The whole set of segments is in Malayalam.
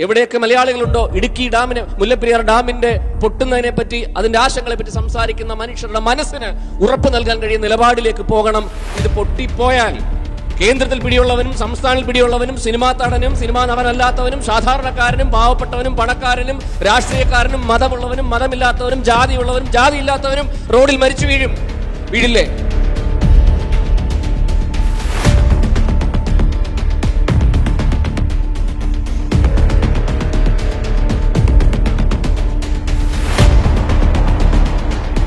എവിടെയൊക്കെ മലയാളികളുണ്ടോ ഇടുക്കി ഡാമിന് മുല്ലപ്പെരിയാർ ഡാമിന്റെ പൊട്ടുന്നതിനെ പറ്റി അതിന്റെ ആശങ്കകളെ പറ്റി സംസാരിക്കുന്ന മനുഷ്യരുടെ മനസ്സിന് ഉറപ്പ് നൽകാൻ കഴിയുന്ന നിലപാടിലേക്ക് പോകണം. ഇത് പൊട്ടിപ്പോയാൽ കേന്ദ്രത്തിൽ പിടിയുള്ളവനും സംസ്ഥാനത്തിൽ പിടിയുള്ളവനും സിനിമാ നടനും സിനിമാ നടനല്ലാത്തവനും സാധാരണക്കാരനും പാവപ്പെട്ടവനും പണക്കാരനും രാഷ്ട്രീയക്കാരനും മതമുള്ളവനും മതമില്ലാത്തവനും ജാതിയുള്ളവനും ജാതിയില്ലാത്തവനും റോഡിൽ മരിച്ചു വീഴില്ലേ?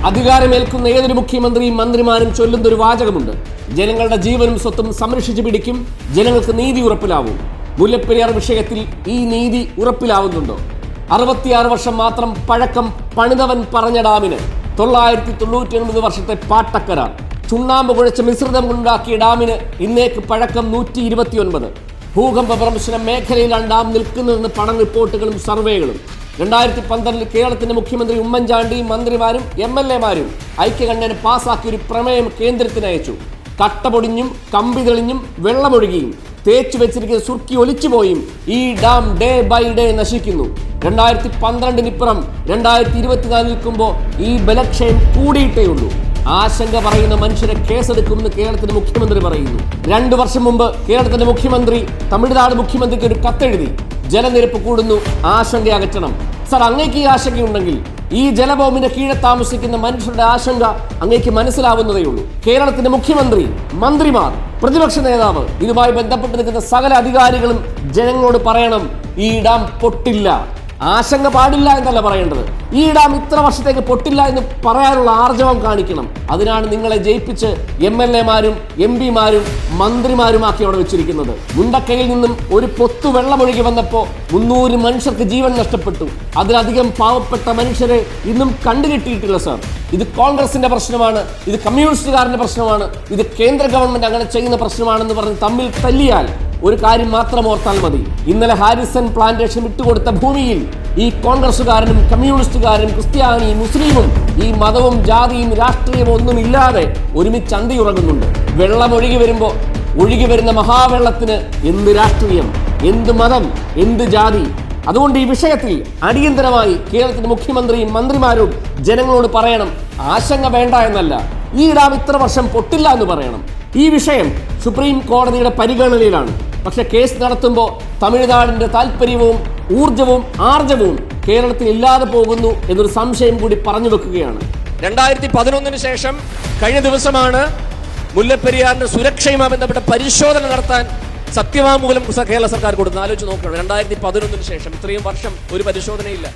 അധികാരമേൽക്കുന്ന ഏതൊരു മുഖ്യമന്ത്രിയും മന്ത്രിമാരും ചൊല്ലുന്ന ഒരു വാചകമുണ്ട്: ജനങ്ങളുടെ ജീവനും സ്വത്തും സംരക്ഷിച്ചു പിടിക്കും, ജനങ്ങൾക്ക് നീതി ഉറപ്പിലാവും. മുല്ലപ്പെരിയാർ വിഷയത്തിൽ ഈ നീതി ഉറപ്പിലാവുന്നുണ്ടോ? 66 വർഷം മാത്രം പഴക്കം പണിതവൻ പറഞ്ഞ ഡാമിന് 999 വർഷത്തെ പാട്ടക്കരാർ. ചുണ്ണാമ്പ് കുഴച്ച മിശ്രിതം കൊണ്ടുണ്ടാക്കിയ ഡാമിന് ഇന്നേക്ക് പഴക്കം 129. ഭൂകമ്പ പ്രദർശന മേഖലയിലാണ് ഡാം നിൽക്കുന്നതെന്ന് പഠന റിപ്പോർട്ടുകളും സർവേകളും. 2012 കേരളത്തിന്റെ മുഖ്യമന്ത്രി ഉമ്മൻചാണ്ടി മന്ത്രിമാരും MLA-മാരും ഐക്യകണ്ഠേന പാസാക്കിയ ഒരു പ്രമേയം കേന്ദ്രത്തിന് അയച്ചു. കട്ട പൊടിഞ്ഞും കമ്പി തെളിഞ്ഞും വെള്ളമൊഴുകിയും തേച്ചു വെച്ചിരിക്കുന്ന സുർക്കി ഒലിച്ചുപോയും ഈ ഡാം ഡേ ബൈ ഡേ നശിക്കുന്നു. 2012-നിപ്പുറം 2024 നിൽക്കുമ്പോൾ ഈ ബലക്ഷയം കൂടിയിട്ടേ ഉള്ളൂ. ആശങ്ക പറയുന്ന മനുഷ്യരെ കേസെടുക്കുമെന്ന് കേരളത്തിന്റെ മുഖ്യമന്ത്രി പറയുന്നു. 2 വർഷം മുമ്പ് കേരളത്തിന്റെ മുഖ്യമന്ത്രി തമിഴ്നാട് മുഖ്യമന്ത്രിക്ക് ഒരു കത്തെഴുതി: ജലനിരപ്പ് കൂടുന്നു, ആശങ്ക അകറ്റണം. സർ, അങ്ങേക്ക് ഈ ആശങ്കയുണ്ടെങ്കിൽ ഈ ജലഭൂമിന്റെ കീഴെ താമസിക്കുന്ന മനുഷ്യരുടെ ആശങ്ക അങ്ങേക്ക് മനസ്സിലാവുന്നതേ ഉള്ളൂ. കേരളത്തിന്റെ മുഖ്യമന്ത്രി, മന്ത്രിമാർ, പ്രതിപക്ഷ നേതാവ്, ഇതുമായി ബന്ധപ്പെട്ട് നിൽക്കുന്ന സകല അധികാരികളും ജനങ്ങളോട് പറയണം: ഈ ഡാം പൊട്ടില്ല. ആശങ്ക പാടില്ല എന്നല്ല പറയേണ്ടത്, ഈ ഡാം ഇത്ര വർഷത്തേക്ക് പൊട്ടില്ല എന്ന് പറയാനുള്ള ആർജവം കാണിക്കണം. അതിനാണ് നിങ്ങളെ ജയിപ്പിച്ച് MLA-മാരും MP-മാരും മന്ത്രിമാരുമാക്കി അവിടെ വെച്ചിരിക്കുന്നത്. മുണ്ടക്കയിൽ നിന്നും ഒരു പൊത്തു വെള്ളമൊഴുകി വന്നപ്പോൾ 300 മനുഷ്യർക്ക് ജീവൻ നഷ്ടപ്പെട്ടു. അതിലധികം പാവപ്പെട്ട മനുഷ്യരെ ഇന്നും കണ്ടുകിട്ടിയിട്ടില്ല സർ. ഇത് കോൺഗ്രസിന്റെ പ്രശ്നമാണ്, ഇത് കമ്മ്യൂണിസ്റ്റുകാരന്റെ പ്രശ്നമാണ്, ഇത് കേന്ദ്ര ഗവൺമെന്റ് അങ്ങനെ ചെയ്യുന്ന പ്രശ്നമാണെന്ന് പറഞ്ഞ് തമ്മിൽ തല്ലിയാൽ ഒരു കാര്യം മാത്രം ഓർത്താൽ മതി: ഇന്നലെ ഹാരിസൺ പ്ലാന്റേഷൻ വിട്ടുകൊടുത്ത ഭൂമിയിൽ ഈ കോൺഗ്രസുകാരനും കമ്മ്യൂണിസ്റ്റുകാരനും ക്രിസ്ത്യാനിയും മുസ്ലിമും ഈ മതവും ജാതിയും രാഷ്ട്രീയവും ഒന്നുമില്ലാതെ ഒരുമിച്ച് അന്തിയുറങ്ങുന്നുണ്ട്. വെള്ളം ഒഴുകി വരുമ്പോൾ ഒഴുകി വരുന്ന മഹാവെള്ളത്തിന് എന്ത് രാഷ്ട്രീയം, എന്ത് മതം, എന്ത് ജാതി? അതുകൊണ്ട് ഈ വിഷയത്തിൽ അടിയന്തരമായി കേരളത്തിന്റെ മുഖ്യമന്ത്രിയും മന്ത്രിമാരും ജനങ്ങളോട് പറയണം: ആശങ്ക വേണ്ട എന്നല്ല, ഈ ഡാം ഇത്ര വർഷം പൊട്ടില്ല എന്ന് പറയണം. ഈ വിഷയം സുപ്രീം കോടതിയുടെ പരിഗണനയിലാണ്. പക്ഷെ കേസ് നടത്തുമ്പോൾ തമിഴ്നാടിന്റെ താല്പര്യവും ഊർജവും ആർജവും കേരളത്തിൽ ഇല്ലാതെ പോകുന്നു എന്നൊരു സംശയം കൂടി പറഞ്ഞു വെക്കുകയാണ്. 2011 ശേഷം കഴിഞ്ഞ ദിവസമാണ് മുല്ലപ്പെരിയാറിന്റെ സുരക്ഷയുമായി ബന്ധപ്പെട്ട പരിശോധന നടത്താൻ സത്യവാങ്മൂലം കേരള സർക്കാർ കൊടുത്തു. ആലോചിച്ച് നോക്കണം, 2011 ശേഷം ഇത്രയും വർഷം ഒരു പരിശോധനയില്ല.